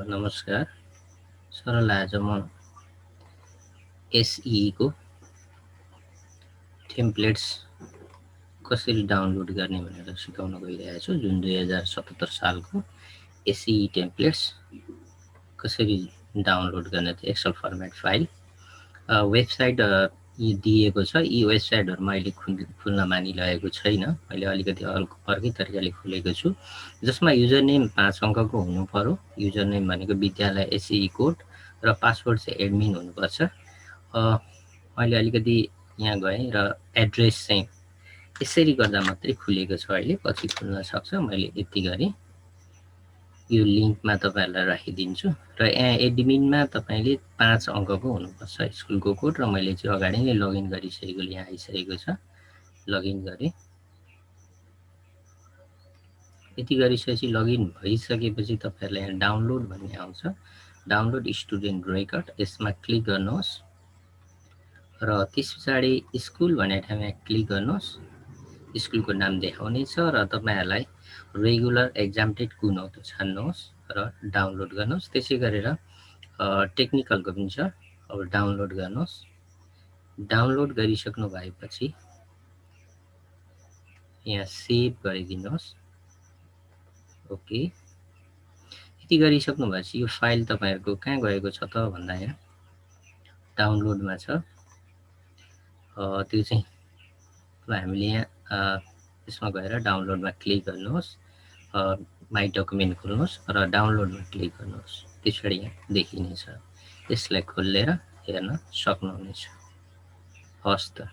नमस्कार सरल आज म एसई को टेम्प्लेट्स कसरी डाउनलोड गर्ने भनेर सिकाउन गइरहेको छु जुन 2077 सालको एसई टेम्प्लेट्स कसरी डाउनलोड गर्ने त एक्सेल फर्मेट फाइल वेबसाइट दिएको छ। यी वेबसाइटहरुमा अहिले खुल्न मानिरहेको छैन। मैले अलिकति अर्कै तरिकाले खोलेको छु जसमा युजर नेम 5 अङ्कको हुनु पर्यो। युजर नेम भनेको विद्यालय एसई कोड र पासवर्ड चाहिँ एडमिन हुनुपर्छ। मैले अलिकति यहाँ गएँ र एड्रेस चाहिँ यसरी गर्दा मात्रै खुलेको छ। अहिले पछि खुल्न सक्छ। मैले यति गरेँ। यो लिंकमा तपाईहरुलाई राखिदिन्छु र यहाँ एडमिनमा तपाईले 5 अङ्कको हुनुपर्छ स्कुलको कोड र मैले चाहिँ अगाडि नै लगइन गरिसकेकोले यहाँ आइसकेको छ। लगइन गरे। यति गरिसकेपछि लगइन भइसकेपछि तपाईहरुलाई यहाँ डाउनलोड भन्ने आउँछ। डाउनलोड स्टुडेन्ट रेकर्ड यसमा क्लिक गर्नुहोस् र त्यसपछि स्कुल भन्ने ठाउँमा क्लिक गर्नुहोस्। स्कुलको नाम देखाउनेछ र तपाईहरुलाई रेगुलर एक्जामटेड कुन हो त छान्नुहोस् र डाउनलोड गर्नुहोस्। त्यसै गरेर टेक्निकलको पनि छ। अब डाउनलोड गर्नुहोस्। डाउनलोड गरिसक्नु भएपछि यहाँ सेभ गरिदिनुहोस्। ओके। यति गरिसक्नु भएपछि यो फाइल तपाईहरुको कहाँ गएको छ त भन्दा यहाँ डाउनलोडमा छ। त्यो चाहिँ हामीले यहाँ यसमा गएर डाउनलोडमा क्लिक गर्नुहोस्। माई डकुमेन्ट खोल्नुहोस् र डाउनलोडमा क्लिक गर्नुहोस्। त्यसपछि यहाँ देखिनेछ। यसलाई खोलेर हेर्न सक्नुहुनेछ। हस् त।